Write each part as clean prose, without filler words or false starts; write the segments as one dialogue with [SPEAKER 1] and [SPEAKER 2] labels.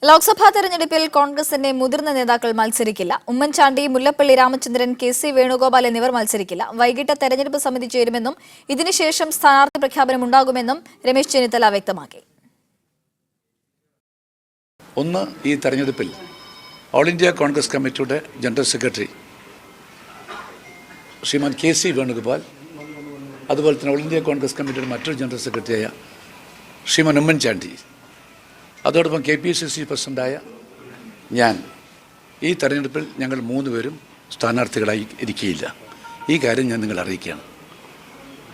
[SPEAKER 1] ലോക്സഭാ തെരഞ്ഞെടുപ്പിൽ കോൺഗ്രസിന്റെ മുതിർന്ന നേതാക്കൾ മത്സരിക്കില്ല. ഉമ്മൻചാണ്ടി, മുല്ലപ്പള്ളി രാമചന്ദ്രൻ, കെ.സി. വേണുഗോപാൽ എന്നിവർ മത്സരിക്കില്ല. വൈകിട്ട് തെരഞ്ഞെടുപ്പ് സമിതി ചേരുമെന്നും ഇതിനുശേഷം സ്ഥാനാർത്ഥി പ്രഖ്യാപനം ഉണ്ടാകുമെന്നും രമേശ് ചെന്നിത്തല വ്യക്തമാക്കി.
[SPEAKER 2] ഒന്ന്, ഈ തെരഞ്ഞെടുപ്പിൽ ഓൾ ഇന്ത്യ കോൺഗ്രസ് കമ്മിറ്റിയുടെ ജനറൽ സെക്രട്ടറി ശ്രീമാൻ കെ.സി. വേണുഗോപാൽ, അതുപോലെ തന്നെ ഓൾ ഇന്ത്യ കോൺഗ്രസ് കമ്മിറ്റിയുടെ മറ്റൊരു ജനറൽ സെക്രട്ടറിയായ ശ്രീമാൻ ഉമ്മൻചാണ്ടി, അതോടൊപ്പം KPCC പ്രസിഡൻ്റായ ഞാൻ ഈ തെരഞ്ഞെടുപ്പിൽ ഞങ്ങൾ 3 പേരും സ്ഥാനാർത്ഥികളായി ഇരിക്കുകയില്ല. ഈ കാര്യം ഞാൻ നിങ്ങളെ അറിയിക്കുകയാണ്.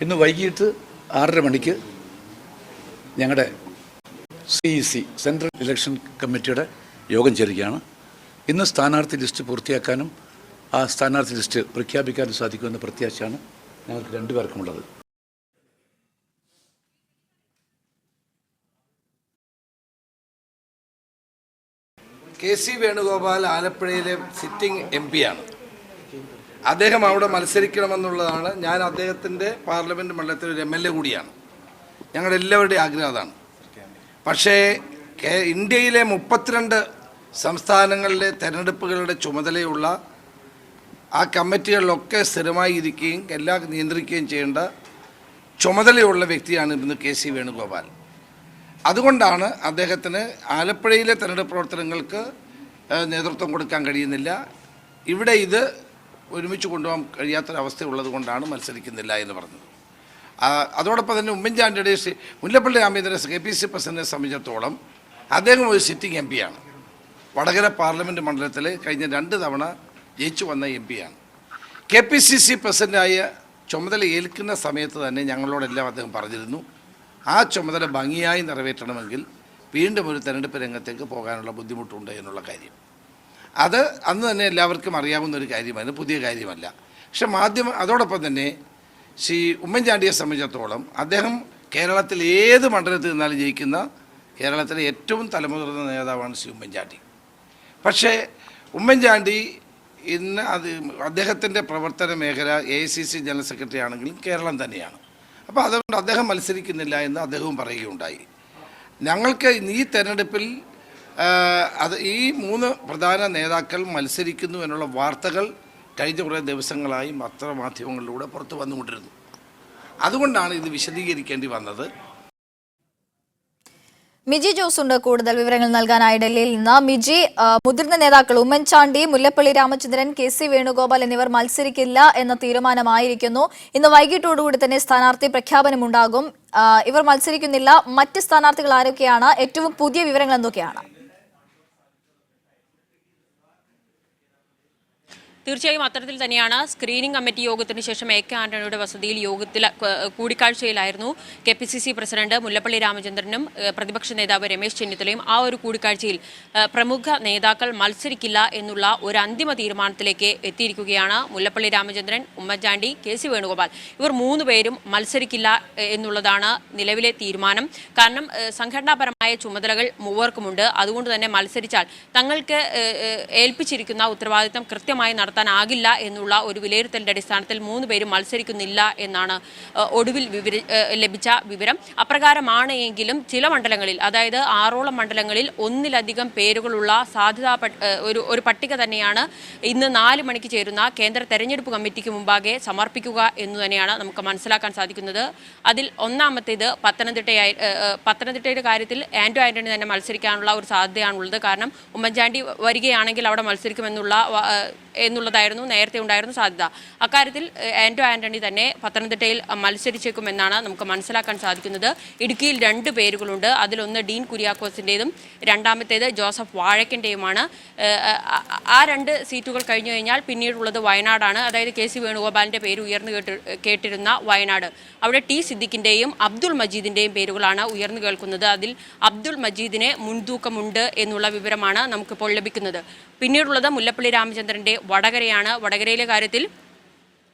[SPEAKER 2] ഇന്ന് വൈകിട്ട് 6:30 മണിക്ക് ഞങ്ങളുടെ CEC സെൻട്രൽ ഇലക്ഷൻ കമ്മിറ്റിയുടെ യോഗം ചേരുകയാണ്. ഇന്ന് സ്ഥാനാർത്ഥി ലിസ്റ്റ് പൂർത്തിയാക്കാനും ആ സ്ഥാനാർത്ഥി ലിസ്റ്റ് പ്രഖ്യാപിക്കാനും സാധിക്കുമെന്ന പ്രത്യാശയാണ് ഞങ്ങൾക്ക് 2 പേർക്കുമുള്ളത്.
[SPEAKER 3] കെ.സി. വേണുഗോപാൽ ആലപ്പുഴയിലെ സിറ്റിംഗ് MP ആണ്. അദ്ദേഹം അവിടെ മത്സരിക്കണമെന്നുള്ളതാണ്. ഞാൻ അദ്ദേഹത്തിൻ്റെ പാർലമെൻറ്റ് മണ്ഡലത്തിൽ ഒരു MLA കൂടിയാണ്. ഞങ്ങളുടെ എല്ലാവരുടെയും ആഗ്രഹം അതാണ്. പക്ഷേ ഇന്ത്യയിലെ 32 സംസ്ഥാനങ്ങളിലെ തെരഞ്ഞെടുപ്പുകളുടെ ചുമതലയുള്ള ആ കമ്മിറ്റികളിലൊക്കെ സ്ഥിരമായി ഇരിക്കുകയും എല്ലാം നിയന്ത്രിക്കുകയും ചെയ്യേണ്ട ചുമതലയുള്ള വ്യക്തിയാണ് ഇന്ന് കെ.സി. വേണുഗോപാൽ. അതുകൊണ്ടാണ് അദ്ദേഹത്തിന് ആലപ്പുഴയിലെ തെരഞ്ഞെടുപ്പ് പ്രവർത്തനങ്ങൾക്ക് നേതൃത്വം കൊടുക്കാൻ കഴിയുന്നില്ല. ഇവിടെ ഇത് ഒരുമിച്ച് കൊണ്ടുപോകാൻ കഴിയാത്തൊരവസ്ഥ ഉള്ളത് കൊണ്ടാണ് മത്സരിക്കുന്നില്ല എന്ന് പറഞ്ഞത്. അതോടൊപ്പം തന്നെ ഉമ്മൻചാണ്ടിയുടെ മുല്ലപ്പള്ളി രാമചന്ദ്രൻ KPCC പ്രസിഡന്റിനെ സംബന്ധിച്ചിടത്തോളം അദ്ദേഹം ഒരു സിറ്റിംഗ് MP ആണ്. വടകര പാർലമെൻറ്റ് മണ്ഡലത്തിൽ കഴിഞ്ഞ 2 തവണ ജയിച്ചു വന്ന MP ആണ്. KPCC പ്രസിഡൻ്റായ ചുമതല ഏൽക്കുന്ന സമയത്ത് തന്നെ ഞങ്ങളോടെല്ലാം അദ്ദേഹം പറഞ്ഞിരുന്നു, ആ ചുമതല ഭംഗിയായി നിറവേറ്റണമെങ്കിൽ വീണ്ടും ഒരു തെരഞ്ഞെടുപ്പ് രംഗത്തേക്ക് പോകാനുള്ള ബുദ്ധിമുട്ടുണ്ട് എന്നുള്ള കാര്യം. അത് അന്ന് തന്നെ എല്ലാവർക്കും അറിയാവുന്ന ഒരു കാര്യമാണ്, പുതിയ കാര്യമല്ല. പക്ഷെ അതോടൊപ്പം തന്നെ ശ്രീ ഉമ്മൻചാണ്ടിയെ സംബന്ധിച്ചിടത്തോളം അദ്ദേഹം കേരളത്തിൽ ഏത് മണ്ഡലത്തിൽ നിന്നാലും ജയിക്കുന്ന കേരളത്തിലെ ഏറ്റവും തലമുതിർന്ന നേതാവാണ് ശ്രീ ഉമ്മൻചാണ്ടി. പക്ഷേ ഉമ്മൻചാണ്ടി ഇന്ന് അദ്ദേഹത്തിൻ്റെ പ്രവർത്തന മേഖല AICC ജനറൽ സെക്രട്ടറി ആണെങ്കിലും കേരളം തന്നെയാണ്. അപ്പോൾ അതുകൊണ്ട് അദ്ദേഹം മത്സരിക്കുന്നില്ല എന്ന് അദ്ദേഹവും പറയുകയുണ്ടായി. ഞങ്ങൾക്ക് ഈ തെരഞ്ഞെടുപ്പിൽ ഈ 3 പ്രധാന നേതാക്കൾ മത്സരിക്കുന്നു എന്നുള്ള വാർത്തകൾ കഴിഞ്ഞ കുറേ ദിവസങ്ങളായി പത്രമാധ്യമങ്ങളിലൂടെ പുറത്തു വന്നുകൊണ്ടിരുന്നു. അതുകൊണ്ടാണ് ഇത് വിശദീകരിക്കേണ്ടി വന്നത്.
[SPEAKER 1] മിജി ജോസ് ഉണ്ട് കൂടുതൽ വിവരങ്ങൾ നൽകാനായി ഡൽഹിയിൽ നിന്ന്. മിജി, മുതിർന്ന നേതാക്കൾ ഉമ്മൻചാണ്ടി, മുല്ലപ്പള്ളി രാമചന്ദ്രൻ, കെ.സി. വേണുഗോപാൽ എന്നിവർ മത്സരിക്കില്ല എന്ന തീരുമാനമായിരിക്കുന്നു. ഇന്ന് വൈകിട്ടോടുകൂടി തന്നെ സ്ഥാനാർത്ഥി പ്രഖ്യാപനമുണ്ടാകും. ഇവർ മത്സരിക്കുന്നില്ല. മറ്റ് സ്ഥാനാർത്ഥികൾ ആരൊക്കെയാണ്? ഏറ്റവും പുതിയ വിവരങ്ങൾ എന്തൊക്കെയാണ്?
[SPEAKER 4] തീർച്ചയായും അത്തരത്തിൽ തന്നെയാണ്. സ്ക്രീനിംഗ് കമ്മിറ്റി യോഗത്തിന് ശേഷം AK ആന്റണിയുടെ വസതിയിൽ കൂടിക്കാഴ്ചയിലായിരുന്നു KPCC പ്രസിഡന്റ് മുല്ലപ്പള്ളി രാമചന്ദ്രനും പ്രതിപക്ഷ നേതാവ് രമേശ് ചെന്നിത്തലയും. ആ ഒരു കൂടിക്കാഴ്ചയിൽ പ്രമുഖ നേതാക്കൾ മത്സരിക്കില്ല എന്നുള്ള ഒരു അന്തിമ തീരുമാനത്തിലേക്ക് എത്തിയിരിക്കുകയാണ്. മുല്ലപ്പള്ളി രാമചന്ദ്രൻ, ഉമ്മൻചാണ്ടി, കെ.സി. വേണുഗോപാൽ ഇവർ 3 പേരും മത്സരിക്കില്ല എന്നുള്ളതാണ് നിലവിലെ തീരുമാനം. കാരണം സംഘടനാപരമായ ചുമതലകൾ മൂവർക്കുമുണ്ട്. അതുകൊണ്ട് തന്നെ മത്സരിച്ചാൽ തങ്ങൾക്ക് ഏൽപ്പിച്ചിരിക്കുന്ന ഉത്തരവാദിത്തം കൃത്യമായി നടത്താനാകില്ല എന്നുള്ള ഒരു വിലയിരുത്തലിന്റെ അടിസ്ഥാനത്തിൽ 3 പേരും മത്സരിക്കുന്നില്ല എന്നാണ് ഒടുവിൽ ലഭിച്ച വിവരം. അപ്രകാരമാണ് എങ്കിലും ചില മണ്ഡലങ്ങളിൽ, അതായത് 6ഓളം മണ്ഡലങ്ങളിൽ ഒന്നിലധികം പേരുകളുള്ള ഒരു പട്ടിക തന്നെയാണ് ഇന്ന് 4 മണിക്ക് ചേരുന്ന കേന്ദ്ര തെരഞ്ഞെടുപ്പ് കമ്മിറ്റിക്ക് മുമ്പാകെ സമർപ്പിക്കുക എന്ന് തന്നെയാണ് നമുക്ക് മനസ്സിലാക്കാൻ സാധിക്കുന്നത്. അതിൽ ഒന്നാമത്തേത് പത്തനംതിട്ടയുടെ കാര്യത്തിൽ ആന്റണി തന്നെ മത്സരിക്കാനുള്ള ഒരു സാധ്യതയാണുള്ളത്. കാരണം ഉമ്മൻചാണ്ടി വരികയാണെങ്കിൽ അവിടെ എന്നുള്ളതായിരുന്നു നേരത്തെ ഉണ്ടായിരുന്ന സാധ്യത. അക്കാര്യത്തിൽ ആന്റണി തന്നെ പത്തനംതിട്ടയിൽ മത്സരിച്ചേക്കുമെന്നാണ് നമുക്ക് മനസ്സിലാക്കാൻ സാധിക്കുന്നത്. ഇടുക്കിയിൽ 2 പേരുകളുണ്ട്. അതിലൊന്ന് ഡീൻ കുര്യാക്കോസിൻ്റെതും രണ്ടാമത്തേത് ജോസഫ് വാഴക്കിൻ്റെയുമാണ്. ആ 2 സീറ്റുകൾ കഴിഞ്ഞു കഴിഞ്ഞാൽ പിന്നീടുള്ളത് വയനാടാണ്. അതായത് കെ.സി. വേണുഗോപാലിൻ്റെ പേര് ഉയർന്നു കേട്ടിരുന്ന വയനാട്. അവിടെ T. സിദ്ദിഖിൻ്റെയും അബ്ദുൾ മജീദിൻ്റെയും പേരുകളാണ് ഉയർന്നു കേൾക്കുന്നത്. അതിൽ അബ്ദുൾ മജീദിന് മുൻതൂക്കമുണ്ട് എന്നുള്ള വിവരമാണ് നമുക്കിപ്പോൾ ലഭിക്കുന്നത്. പിന്നീടുള്ളത് മുല്ലപ്പള്ളി രാമചന്ദ്രൻ്റെ വടകരയാണ്. വടകരയിലെ കാര്യത്തിൽ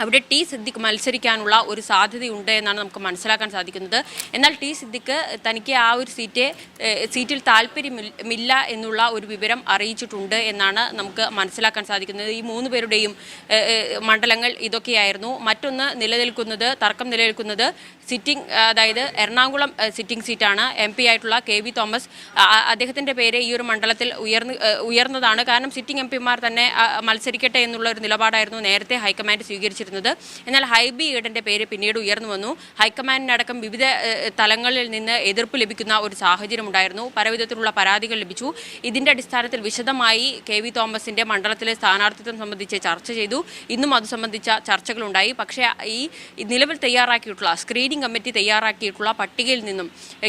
[SPEAKER 4] അവിടെ ടി സിദ്ദിഖ് മത്സരിക്കാനുള്ള ഒരു സാധ്യതയുണ്ട് എന്നാണ് നമുക്ക് മനസ്സിലാക്കാൻ സാധിക്കുന്നത്. എന്നാൽ ടി സിദ്ദിഖ് തനിക്ക് ആ ഒരു സീറ്റിൽ താല്പര്യമില്ല എന്നുള്ള ഒരു വിവരം അറിയിച്ചിട്ടുണ്ട് എന്നാണ് നമുക്ക് മനസ്സിലാക്കാൻ സാധിക്കുന്നത്. ഈ 3 പേരുടെയും മണ്ഡലങ്ങൾ ഇതൊക്കെയായിരുന്നു. മറ്റൊന്ന് തർക്കം നിലനിൽക്കുന്നത് സിറ്റിംഗ്, അതായത് എറണാകുളം സിറ്റിംഗ് സീറ്റാണ്. MP ആയിട്ടുള്ള KV തോമസ്, അദ്ദേഹത്തിൻ്റെ പേര് ഈ ഒരു മണ്ഡലത്തിൽ ഉയർന്നതാണ്. കാരണം സിറ്റിംഗ് MP മാർ തന്നെ മത്സരിക്കട്ടെ എന്നുള്ള ഒരു നിലപാടായിരുന്നു നേരത്തെ ഹൈക്കമാൻഡ് സ്വീകരിച്ചിരുന്നത്. എന്നാൽ ഹൈബി ഈഡന്റെ പേര് പിന്നീട് ഉയർന്നു വന്നു. ഹൈക്കമാൻഡിനടക്കം വിവിധ തലങ്ങളിൽ നിന്ന് എതിർപ്പ് ലഭിക്കുന്ന ഒരു സാഹചര്യം ഉണ്ടായിരുന്നു. പലവിധത്തിലുള്ള പരാതികൾ ലഭിച്ചു. ഇതിന്റെ അടിസ്ഥാനത്തിൽ വിശദമായി KV തോമസിന്റെ മണ്ഡലത്തിലെ സ്ഥാനാർത്ഥിത്വം സംബന്ധിച്ച് ചർച്ച ചെയ്തു. ഇന്നും അത് സംബന്ധിച്ച ചർച്ചകളുണ്ടായി. പക്ഷേ ഈ നിലവിൽ തയ്യാറാക്കിയിട്ടുള്ള സ്ക്രീനിംഗ് കമ്മിറ്റി തയ്യാറാക്കിയിട്ടുള്ള പട്ടികയിൽ നിന്നും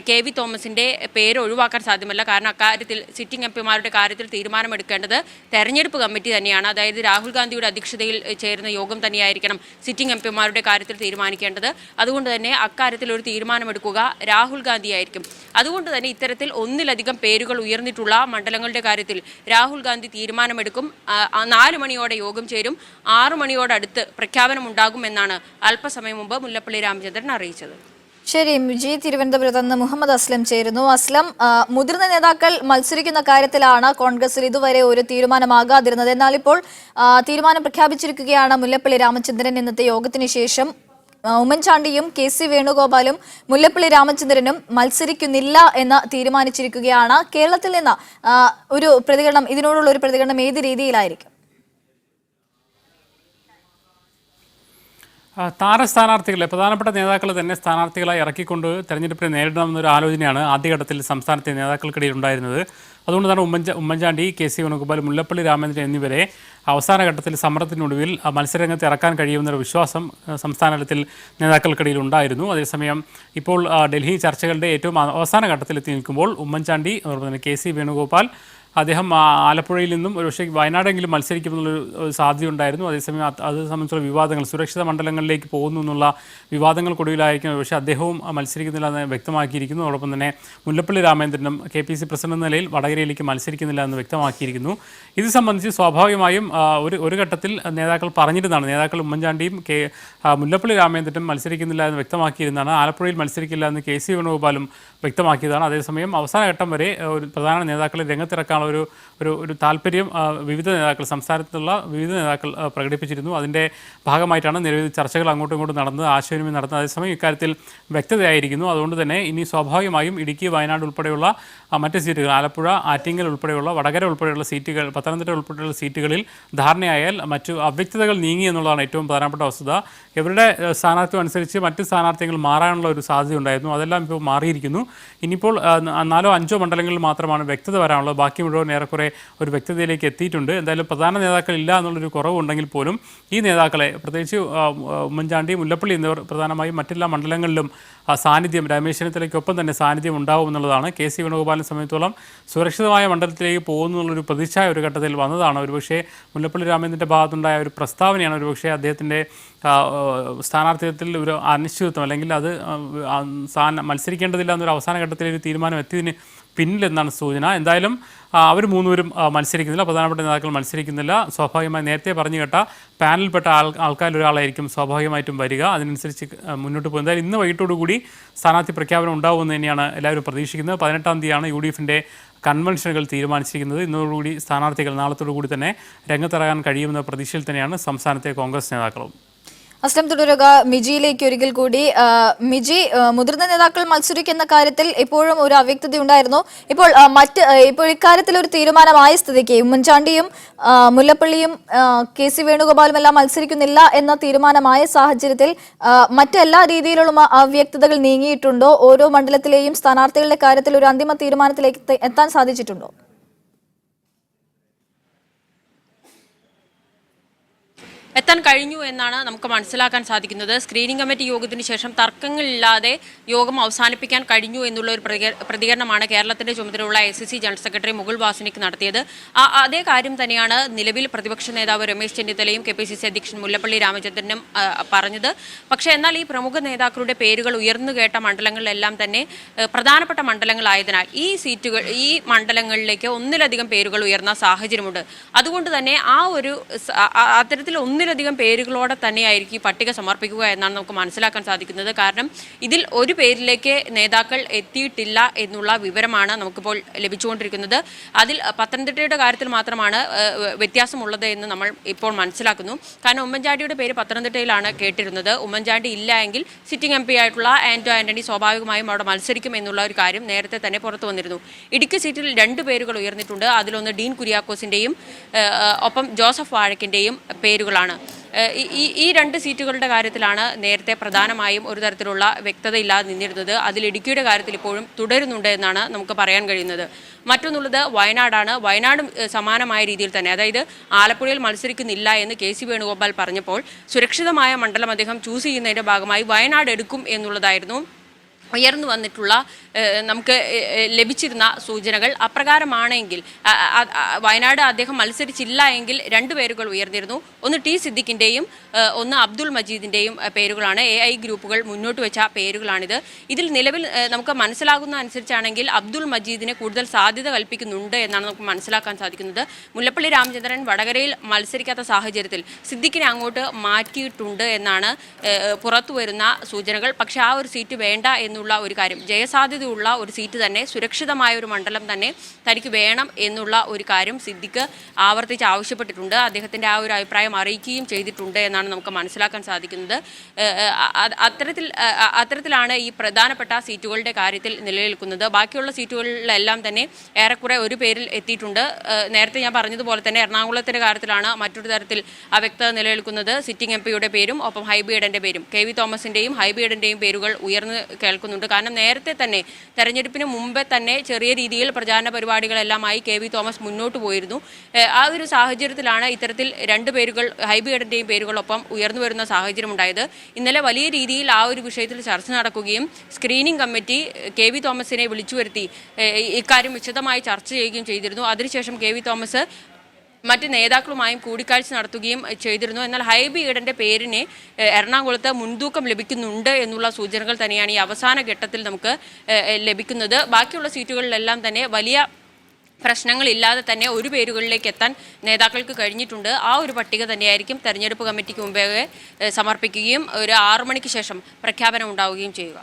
[SPEAKER 4] KV തോമസിന്റെ പേര് ഒഴിവാക്കാൻ സാധ്യമല്ല. കാരണം അക്കാര്യത്തിൽ സിറ്റിംഗ് MP മാരുടെ കാര്യത്തിൽ തീരുമാനമെടുക്കേണ്ടത് തെരഞ്ഞെടുപ്പ് കമ്മിറ്റി തന്നെയാണ്. അതായത് രാഹുൽ ഗാന്ധിയുടെ അധ്യക്ഷതയിൽ ചേരുന്ന യോഗം തന്നെയായിരിക്കണം സിറ്റിംഗ് MP മാരുടെ കാര്യത്തിൽ തീരുമാനിക്കേണ്ടത്. അതുകൊണ്ട് തന്നെ അക്കാര്യത്തിൽ ഒരു തീരുമാനമെടുക്കുക രാഹുൽ ഗാന്ധി ആയിരിക്കും. അതുകൊണ്ട് തന്നെ ഇത്തരത്തിൽ ഒന്നിലധികം പേരുകൾ ഉയർന്നിട്ടുള്ള മണ്ഡലങ്ങളുടെ കാര്യത്തിൽ രാഹുൽ ഗാന്ധി തീരുമാനമെടുക്കും. 4 മണിയോടെ യോഗം ചേരും. 6 മണിയോടടുത്ത് പ്രഖ്യാപനമുണ്ടാകുമെന്നാണ് അല്പസമയം മുമ്പ് മുല്ലപ്പള്ളി രാമചന്ദ്രൻ അറിയിച്ചത്.
[SPEAKER 1] ശരി മിജി, തിരുവനന്തപുരത്ത് നിന്ന് മുഹമ്മദ് അസ്ലം ചേരുന്നു. അസ്ലം, മുതിർന്ന നേതാക്കൾ മത്സരിക്കുന്ന കാര്യത്തിലാണ് കോൺഗ്രസിൽ ഇതുവരെ ഒരു തീരുമാനമാകാതിരുന്നത്. എന്നാൽ ഇപ്പോൾ തീരുമാനം പ്രഖ്യാപിച്ചിരിക്കുകയാണ് മുല്ലപ്പള്ളി രാമചന്ദ്രൻ. ഇന്നത്തെ യോഗത്തിന് ശേഷം ഉമ്മൻചാണ്ടിയും KC വേണുഗോപാലും മുല്ലപ്പള്ളി രാമചന്ദ്രനും മത്സരിക്കുന്നില്ല എന്ന് തീരുമാനിച്ചിരിക്കുകയാണ്. കേരളത്തിൽ നിന്ന് ഒരു പ്രതികരണം, ഇതിനോടുള്ള ഒരു പ്രതികരണം ഏത് രീതിയിലായിരിക്കും?
[SPEAKER 5] സ്ഥാനാർത്ഥികളെ പ്രധാനപ്പെട്ട നേതാക്കൾ തന്നെ സ്ഥാനാർത്ഥികളായി ഇറക്കിക്കൊണ്ട് തെരഞ്ഞെടുപ്പിനെ നേരിടണമെന്നൊരു ആലോചനയാണ് ആദ്യഘട്ടത്തിൽ സംസ്ഥാനത്തെ നേതാക്കൾക്കിടയിൽ ഉണ്ടായിരുന്നത്. അതുകൊണ്ടാണ് ഉമ്മൻചാണ്ടി, KC വേണുഗോപാൽ, മുല്ലപ്പള്ളി രാമചന്ദ്രൻ എന്നിവരെ അവസാന ഘട്ടത്തിൽ സമരത്തിനൊടുവിൽ മത്സരരംഗത്ത് ഇറക്കാൻ കഴിയുമെന്നൊരു വിശ്വാസം സംസ്ഥാന തലത്തിൽ നേതാക്കൾക്കിടയിൽ ഉണ്ടായിരുന്നു. അതേസമയം ഇപ്പോൾ ഡൽഹി ചർച്ചകളുടെ ഏറ്റവും അവസാന ഘട്ടത്തിലെത്തി നിൽക്കുമ്പോൾ ഉമ്മൻചാണ്ടി, അതുപോലെ തന്നെ KC വേണുഗോപാൽ, അദ്ദേഹം ആലപ്പുഴയിൽ നിന്നും ഒരുപക്ഷെ വയനാടെങ്കിലും മത്സരിക്കുമെന്നുള്ളൊരു സാധ്യതയുണ്ടായിരുന്നു. അതേസമയം അത് സംബന്ധിച്ചുള്ള വിവാദങ്ങൾ, സുരക്ഷിത മണ്ഡലങ്ങളിലേക്ക് പോകുന്നു എന്നുള്ള വിവാദങ്ങൾക്കൊടുവിലായിരിക്കും പക്ഷേ അദ്ദേഹവും മത്സരിക്കുന്നില്ല എന്ന് വ്യക്തമാക്കിയിരിക്കുന്നു. അതോടൊപ്പം തന്നെ മുല്ലപ്പള്ളി രാമചന്ദ്രനും KPC പ്രസിഡന്റ് എന്ന നിലയിൽ വടകരയിലേക്ക് മത്സരിക്കുന്നില്ല എന്ന് വ്യക്തമാക്കിയിരിക്കുന്നു. ഇത് സംബന്ധിച്ച് സ്വാഭാവികമായും ഒരു ഘട്ടത്തിൽ നേതാക്കൾ പറഞ്ഞിരുന്നതാണ്. നേതാക്കൾ ഉമ്മൻചാണ്ടിയും മുല്ലപ്പള്ളി രാമചന്ദ്രനും മത്സരിക്കുന്നില്ല എന്ന് വ്യക്തമാക്കിയിരുന്നതാണ്. ആലപ്പുഴയിൽ മത്സരിക്കില്ല എന്ന് KC വേണുഗോപാലും വ്യക്തമാക്കിയതാണ്. അതേസമയം അവസാന ഘട്ടം വരെ ഒരു പ്രധാന നേതാക്കളെ രംഗത്തിറക്കാൻ ഒരു താല്പര്യം വിവിധ നേതാക്കൾ, സംസ്ഥാനത്തുള്ള വിവിധ നേതാക്കൾ പ്രകടിപ്പിച്ചിരുന്നു. അതിൻ്റെ ഭാഗമായിട്ടാണ് നിരവധി ചർച്ചകൾ അങ്ങോട്ടും ഇങ്ങോട്ടും നടന്നത്, ആശയവിനിമയം നടന്നത്. അതേസമയം ഇക്കാര്യത്തിൽ വ്യക്തതയായിരിക്കുന്നു. അതുകൊണ്ട് തന്നെ ഇനി സ്വാഭാവികമായും ഇടുക്കി, വയനാട് ഉൾപ്പെടെയുള്ള മറ്റ് സീറ്റുകൾ, ആലപ്പുഴ, ആറ്റിങ്ങൽ ഉൾപ്പെടെയുള്ള, വടകര ഉൾപ്പെടെയുള്ള സീറ്റുകൾ, പത്തനംതിട്ട ഉൾപ്പെടെയുള്ള സീറ്റുകളിൽ ധാരണയായാൽ മറ്റു അവ്യക്തതകൾ നീങ്ങി എന്നുള്ളതാണ് ഏറ്റവും പ്രധാനപ്പെട്ട വസ്തുത. ഇവരുടെ സ്ഥാനാർത്ഥിത്വം അനുസരിച്ച് മറ്റ് സ്ഥാനാർത്ഥികൾ മാറാനുള്ള ഒരു സാധ്യത ഉണ്ടായിരുന്നു. അതെല്ലാം ഇപ്പോൾ മാറിയിരിക്കുന്നു. ഇനിയിപ്പോൾ 4 5 മണ്ഡലങ്ങളിൽ മാത്രമാണ് വ്യക്തത വരാനുള്ളത്. ബാക്കി മുഴുവൻ ഏറെക്കുറെ ഒരു വ്യക്തതയിലേക്ക് എത്തിയിട്ടുണ്ട്. എന്തായാലും പ്രധാന നേതാക്കൾ ഇല്ല എന്നുള്ളൊരു കുറവുണ്ടെങ്കിൽ പോലും ഈ നേതാക്കളെ, പ്രത്യേകിച്ച് ഉമ്മൻചാണ്ടി, മുല്ലപ്പള്ളി എന്നിവർ പ്രധാനമായും മറ്റെല്ലാ മണ്ഡലങ്ങളിലും സാന്നിധ്യം, രമേശ് ചെന്നിത്തലയ്ക്കൊപ്പം തന്നെ സാന്നിധ്യം ഉണ്ടാവും എന്നുള്ളതാണ്. KC വേണുഗോപാലിനെ സംബന്ധിച്ചോളം സുരക്ഷിതമായ മണ്ഡലത്തിലേക്ക് പോകുന്നു എന്നുള്ളൊരു പ്രതിച്ഛായ ഒരു ഘട്ടത്തിൽ വന്നതാണ്. ഒരുപക്ഷെ മുല്ലപ്പള്ളി രാമചന്ദ്രൻ്റെ ഭാഗത്തുണ്ടായ ഒരു പ്രസ്താവനയാണ് ഒരുപക്ഷെ അദ്ദേഹത്തിൻ്റെ സ്ഥാനാർത്ഥിത്വത്തിൽ ഒരു അനിശ്ചിതത്വം, അല്ലെങ്കിൽ അത് മത്സരിക്കേണ്ടതില്ല എന്നൊരു അവസാന ഘട്ടത്തിൽ ഒരു തീരുമാനം എത്തിയതിന് പിന്നിലെന്നാണ് സൂചന. എന്തായാലും അവർ 3 പേരും മത്സരിക്കുന്നില്ല, പ്രധാനപ്പെട്ട നേതാക്കൾ മത്സരിക്കുന്നില്ല. സ്വാഭാവികമായി നേരത്തെ പറഞ്ഞു കേട്ട പാനലിൽപ്പെട്ട ആൾക്കാരിൽ ഒരാളായിരിക്കും സ്വാഭാവികമായിട്ടും വരിക. അതിനനുസരിച്ച് മുന്നോട്ട് പോകും. എന്തായാലും ഇന്ന് വൈകിട്ടോടുകൂടി സ്ഥാനാർത്ഥി പ്രഖ്യാപനം ഉണ്ടാവുമെന്ന് തന്നെയാണ് എല്ലാവരും പ്രതീക്ഷിക്കുന്നത്. 18-ാം തീയതിയാണ് UDFിൻ്റെ കൺവെൻഷനുകൾ തീരുമാനിച്ചിരിക്കുന്നത്. ഇന്നോടുകൂടി സ്ഥാനാർത്ഥികൾ നാളത്തോടുകൂടി തന്നെ രംഗത്തിറങ്ങാൻ കഴിയുമെന്ന പ്രതീക്ഷയിൽ തന്നെയാണ് സംസ്ഥാനത്തെ കോൺഗ്രസ് നേതാക്കളും.
[SPEAKER 1] അസ്ലം, തുടരുക. മിജിയിലേക്ക് ഒരിക്കൽ കൂടി. മിജി, മുതിർന്ന നേതാക്കൾ മത്സരിക്കുന്ന കാര്യത്തിൽ ഇപ്പോഴും ഒരു അവ്യക്തത ഉണ്ടായിരുന്നു. ഇപ്പോൾ ഇക്കാര്യത്തിൽ ഒരു തീരുമാനമായ സ്ഥിതിക്ക് ഉമ്മൻചാണ്ടിയും മുല്ലപ്പള്ളിയും KC വേണുഗോപാലും എല്ലാം മത്സരിക്കുന്നില്ല എന്ന തീരുമാനമായ സാഹചര്യത്തിൽ മറ്റെല്ലാ രീതിയിലുള്ള അവ്യക്തതകൾ നീങ്ങിയിട്ടുണ്ടോ? ഓരോ മണ്ഡലത്തിലെയും സ്ഥാനാർത്ഥികളുടെ കാര്യത്തിൽ ഒരു അന്തിമ തീരുമാനത്തിലേക്ക് എത്താൻ സാധിച്ചിട്ടുണ്ടോ?
[SPEAKER 4] എത്താൻ കഴിഞ്ഞു എന്നാണ് നമുക്ക് മനസ്സിലാക്കാൻ സാധിക്കുന്നത്. സ്ക്രീനിംഗ് കമ്മിറ്റി യോഗത്തിന് ശേഷം തർക്കങ്ങളില്ലാതെ യോഗം അവസാനിപ്പിക്കാൻ കഴിഞ്ഞു എന്നുള്ള ഒരു പ്രതികരണമാണ് കേരളത്തിന്റെ ചുമതലയുള്ള ACC general secretary Mukul Wasnik നടത്തിയത്. അതേ കാര്യം തന്നെയാണ് നിലവിൽ പ്രതിപക്ഷ നേതാവ് രമേശ് ചെന്നിത്തലയും KPCC അധ്യക്ഷൻ മുല്ലപ്പള്ളി രാമചന്ദ്രനും പറഞ്ഞത്. പക്ഷേ എന്നാൽ ഈ പ്രമുഖ നേതാക്കളുടെ പേരുകൾ ഉയർന്നു കേട്ട മണ്ഡലങ്ങളിലെല്ലാം തന്നെ പ്രധാനപ്പെട്ട മണ്ഡലങ്ങളായതിനാൽ ഈ മണ്ഡലങ്ങളിലേക്ക് ഒന്നിലധികം പേരുകൾ ഉയർന്ന സാഹചര്യമുണ്ട്. അതുകൊണ്ട് തന്നെ അത്തരത്തിൽ ഒന്നിലധികം കുറച്ചധികം പേരുകളോടെ തന്നെയായിരിക്കും ഈ പട്ടിക സമർപ്പിക്കുക എന്നാണ് നമുക്ക് മനസ്സിലാക്കാൻ സാധിക്കുന്നത്. കാരണം ഇതിൽ ഒരു പേരിലേക്ക് നേതാക്കൾ എത്തിയിട്ടില്ല എന്നുള്ള വിവരമാണ് നമുക്കിപ്പോൾ ലഭിച്ചുകൊണ്ടിരിക്കുന്നത്. അതിൽ പത്തനംതിട്ടയുടെ കാര്യത്തിൽ മാത്രമാണ് വ്യത്യാസമുള്ളത് എന്ന് നമ്മൾ ഇപ്പോൾ മനസ്സിലാക്കുന്നു. കാരണം ഉമ്മൻചാണ്ടിയുടെ പേര് പത്തനംതിട്ടയിലാണ് കേട്ടിരുന്നത്. ഉമ്മൻചാണ്ടി ഇല്ല എങ്കിൽ സിറ്റിംഗ് MP ആയിട്ടുള്ള ആന്റണി സ്വാഭാവികമായും അവിടെ മത്സരിക്കും എന്നുള്ള ഒരു കാര്യം നേരത്തെ തന്നെ പുറത്തു വന്നിരുന്നു. ഇടുക്കി സീറ്റിൽ 2 പേരുകൾ ഉയർന്നിട്ടുണ്ട്. അതിലൊന്ന് ഡീൻ കുര്യാക്കോസിൻ്റെയും ഒപ്പം ജോസഫ് വാഴക്കിൻ്റെയും പേരുകളാണ്. ഈ 2 സീറ്റുകളുടെ കാര്യത്തിലാണ് നേരത്തെ പ്രധാനമായും ഒരു തരത്തിലുള്ള വ്യക്തതയില്ലാതെ നിന്നിരുന്നത്. അതിൽ ഇടുക്കിയുടെ കാര്യത്തിൽ ഇപ്പോഴും തുടരുന്നുണ്ട് എന്നാണ് നമുക്ക് പറയാൻ കഴിയുന്നത്. മറ്റൊന്നുള്ളത് വയനാടാണ്. വയനാട് സമാനമായ രീതിയിൽ തന്നെ, അതായത് ആലപ്പുഴയിൽ മത്സരിക്കുന്നില്ല എന്ന് KC വേണുഗോപാൽ പറഞ്ഞപ്പോൾ സുരക്ഷിതമായ മണ്ഡലം അദ്ദേഹം ചൂസ് ചെയ്യുന്നതിൻ്റെ ഭാഗമായി വയനാട് എടുക്കും എന്നുള്ളതായിരുന്നു ഉയർന്നു വന്നിട്ടുള്ള നമുക്ക് ലഭിച്ചിരുന്ന സൂചനകൾ. അപ്രകാരമാണെങ്കിൽ വയനാട് അദ്ദേഹം മത്സരിച്ചില്ല എങ്കിൽ 2 പേരുകൾ ഉയർന്നിരുന്നു. ഒന്ന് T സിദ്ദിഖിൻ്റെയും ഒന്ന് അബ്ദുൾ മജീദിൻ്റെയും പേരുകളാണ്. AI ഗ്രൂപ്പുകൾ മുന്നോട്ട് വെച്ച പേരുകളാണിത്. ഇതിൽ നിലവിൽ നമുക്ക് മനസ്സിലാകുന്ന അനുസരിച്ചാണെങ്കിൽ അബ്ദുൾ മജീദിന് കൂടുതൽ സാധ്യത കൽപ്പിക്കുന്നുണ്ട് എന്നാണ് നമുക്ക് മനസ്സിലാക്കാൻ സാധിക്കുന്നത്. മുല്ലപ്പള്ളി രാമചന്ദ്രൻ വടകരയിൽ മത്സരിക്കാത്ത സാഹചര്യത്തിൽ സിദ്ദിഖിനെ അങ്ങോട്ട് മാറ്റിയിട്ടുണ്ട് എന്നാണ് പുറത്തു വരുന്ന സൂചനകൾ. പക്ഷേ ആ ഒരു സീറ്റ് വേണ്ട എന്നുള്ള ഒരു കാര്യം, ജയസാധ്യതയുള്ള ഒരു സീറ്റ് തന്നെ, സുരക്ഷിതമായ ഒരു മണ്ഡലം തന്നെ തനിക്ക് വേണം എന്നുള്ള ഒരു കാര്യം സിദ്ദിഖ് ആവർത്തിച്ച് ആവശ്യപ്പെട്ടിട്ടുണ്ട്. അദ്ദേഹത്തിൻ്റെ ആ ഒരു അഭിപ്രായം അറിയിക്കുകയും ചെയ്തിട്ടുണ്ട് എന്നാണ് നമുക്ക് മനസ്സിലാക്കാൻ സാധിക്കുന്നത്. അത്തരത്തിലാണ് ഈ പ്രധാനപ്പെട്ട സീറ്റുകളുടെ കാര്യത്തിൽ നിലനിൽക്കുന്നത്. ബാക്കിയുള്ള സീറ്റുകളിലെല്ലാം തന്നെ ഏറെക്കുറെ ഒരു പേരിൽ എത്തിയിട്ടുണ്ട്. നേരത്തെ ഞാൻ പറഞ്ഞതുപോലെ തന്നെ എറണാകുളത്തിൻ്റെ കാര്യത്തിലാണ് മറ്റൊരു തരത്തിൽ അവ്യക്തത നിലനിൽക്കുന്നത്. സിറ്റിംഗ് MP പേരും ഒപ്പം ഹൈബി ഈഡൻ്റെ പേരും, KV തോമസിൻ്റെയും ഹൈബി ഈഡൻ്റെയും പേരുകൾ ഉയർന്ന് കേൾക്കുന്നുണ്ട്. കാരണം നേരത്തെ തന്നെ തെരഞ്ഞെടുപ്പിന് മുമ്പേ തന്നെ ചെറിയ രീതിയിൽ പ്രചാരണ പരിപാടികളെല്ലാമായി KV തോമസ് മുന്നോട്ട് പോയിരുന്നു. ആ ഒരു സാഹചര്യത്തിലാണ് ഇത്തരത്തിൽ 2 പേരുകൾ, ഹൈബി ഈഡൻ്റെയും പേരുകളൊപ്പം ഉയർന്നു വരുന്ന സാഹചര്യം ഉണ്ടായത്. ഇന്നലെ വലിയ രീതിയിൽ ആ ഒരു വിഷയത്തിൽ ചർച്ച നടക്കുകയും സ്ക്രീനിംഗ് കമ്മിറ്റി KV തോമസിനെ വിളിച്ചു വരുത്തി ഇക്കാര്യം വിശദമായി ചർച്ച ചെയ്യുകയും ചെയ്തിരുന്നു. അതിനുശേഷം KV തോമസ് മറ്റ് നേതാക്കളുമായും കൂടിക്കാഴ്ച നടത്തുകയും ചെയ്തിരുന്നു. എന്നാൽ ഹൈബി ഈഡൻ്റെ പേരിന് എറണാകുളത്ത് മുൻതൂക്കം ലഭിക്കുന്നുണ്ട് എന്നുള്ള സൂചനകൾ തന്നെയാണ് ഈ അവസാന ഘട്ടത്തിൽ നമുക്ക് ലഭിക്കുന്നത്. ബാക്കിയുള്ള സീറ്റുകളിലെല്ലാം തന്നെ വലിയ പ്രശ്നങ്ങളില്ലാതെ തന്നെ ഒരു പേരുകളിലേക്ക് എത്താൻ നേതാക്കൾക്ക് കഴിഞ്ഞിട്ടുണ്ട്. ആ ഒരു പട്ടിക തന്നെയായിരിക്കും തെരഞ്ഞെടുപ്പ് കമ്മിറ്റിക്ക് മുമ്പേ സമർപ്പിക്കുകയും ഒരു 6 മണിക്ക് ശേഷം പ്രഖ്യാപനം ഉണ്ടാവുകയും ചെയ്യുക.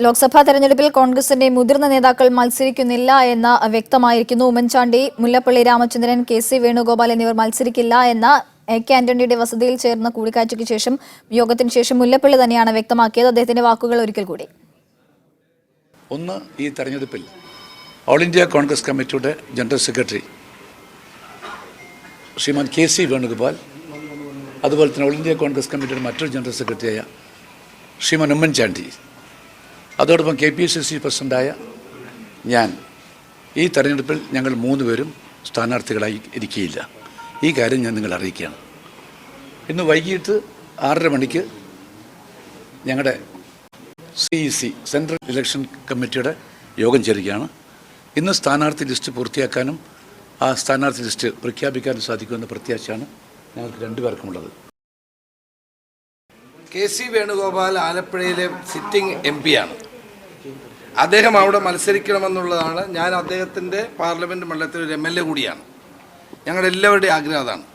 [SPEAKER 1] ലോക്സഭാ തെരഞ്ഞെടുപ്പിൽ കോൺഗ്രസിന്റെ മുതിർന്ന നേതാക്കൾ മത്സരിക്കുന്നില്ല എന്ന് വ്യക്തമായിരിക്കുന്നു. ഉമ്മൻചാണ്ടി, മുല്ലപ്പള്ളി രാമചന്ദ്രൻ, KC വേണുഗോപാൽ എന്നിവർ മത്സരിക്കില്ല എന്ന AK ആന്റണിയുടെ വസതിയിൽ ചേർന്ന കൂടിക്കാഴ്ചയ്ക്ക് ശേഷം, യോഗത്തിന് ശേഷം മുല്ലപ്പള്ളി തന്നെയാണ് വ്യക്തമാക്കിയത്. അദ്ദേഹത്തിന്റെ വാക്കുകൾ ഒരിക്കൽ കൂടി.
[SPEAKER 2] ഒന്ന്, ഈ തെരഞ്ഞെടുപ്പിൽ ഓൾ ഇന്ത്യ കോൺഗ്രസ് കമ്മിറ്റിയുടെ ജനറൽ സെക്രട്ടറി ശ്രീമാൻ KC വേണുഗോപാൽ, അതുപോലെ തന്നെ ഓൾ ഇന്ത്യ കോൺഗ്രസ് കമ്മിറ്റിയുടെ മറ്റൊരു ജനറൽ സെക്രട്ടറിയായ ശ്രീമാൻ ഉമ്മൻചാണ്ടി, അതോടൊപ്പം KPCC പ്രസിഡൻ്റായ ഞാൻ, ഈ തെരഞ്ഞെടുപ്പിൽ ഞങ്ങൾ 3 പേരും സ്ഥാനാർത്ഥികളായി ഇരിക്കുകയില്ല. ഈ കാര്യം ഞാൻ നിങ്ങളെ അറിയിക്കുകയാണ്. ഇന്ന് വൈകിട്ട് 6:30 മണിക്ക് ഞങ്ങളുടെ CEC സെൻട്രൽ ഇലക്ഷൻ കമ്മിറ്റിയുടെ യോഗം ചേരുകയാണ്. ഇന്ന് സ്ഥാനാർത്ഥി ലിസ്റ്റ് പൂർത്തിയാക്കാനും ആ സ്ഥാനാർത്ഥി ലിസ്റ്റ് പ്രഖ്യാപിക്കാനും സാധിക്കുമെന്ന പ്രത്യാശയാണ് ഞങ്ങൾക്ക് 2 പേർക്കുമുള്ളത്.
[SPEAKER 3] KC വേണുഗോപാൽ ആലപ്പുഴയിലെ സിറ്റിംഗ് MP ആണ്. അദ്ദേഹം അവിടെ മത്സരിക്കണമെന്നുള്ളതാണ്. ഞാൻ അദ്ദേഹത്തിൻ്റെ പാർലമെൻറ്റ് മണ്ഡലത്തിൽ ഒരു MLA കൂടിയാണ്. ഞങ്ങളുടെ എല്ലാവരുടെയും ആഗ്രഹം അതാണ്.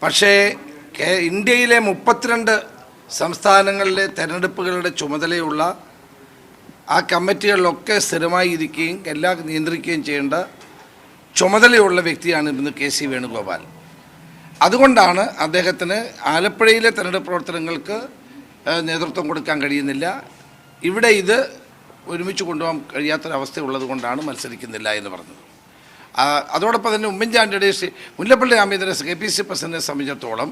[SPEAKER 3] പക്ഷേ ഇന്ത്യയിലെ 32 സംസ്ഥാനങ്ങളിലെ തെരഞ്ഞെടുപ്പുകളുടെ ചുമതലയുള്ള ആ കമ്മിറ്റികളിലൊക്കെ സ്ഥിരമായി ഇരിക്കുകയും എല്ലാം നിയന്ത്രിക്കുകയും ചെയ്യേണ്ട ചുമതലയുള്ള വ്യക്തിയാണ് ഇന്ന് KC വേണുഗോപാൽ. അതുകൊണ്ടാണ് അദ്ദേഹത്തിന് ആലപ്പുഴയിലെ തെരഞ്ഞെടുപ്പ് പ്രവർത്തനങ്ങൾക്ക് നേതൃത്വം കൊടുക്കാൻ കഴിയുന്നില്ല. ഇവിടെ ഇത് ഒരുമിച്ച് കൊണ്ടുപോകാൻ കഴിയാത്തൊരവസ്ഥയുള്ളത് കൊണ്ടാണ് മത്സരിക്കുന്നില്ല എന്ന് പറഞ്ഞത്. അതോടൊപ്പം തന്നെ ഉമ്മൻചാണ്ടിയുടെ മുല്ലപ്പള്ളി രാമചന്ദ്രൻ KPCC പ്രസിഡന്റിനെ സംബന്ധിച്ചിടത്തോളം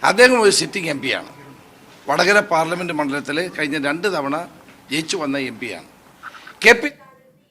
[SPEAKER 3] അദ്ദേഹം ഒരു സിറ്റിംഗ് MP ആണ്. വടകര പാർലമെൻറ്റ് മണ്ഡലത്തിൽ കഴിഞ്ഞ 2 തവണ ജയിച്ചു വന്ന MP ആണ്.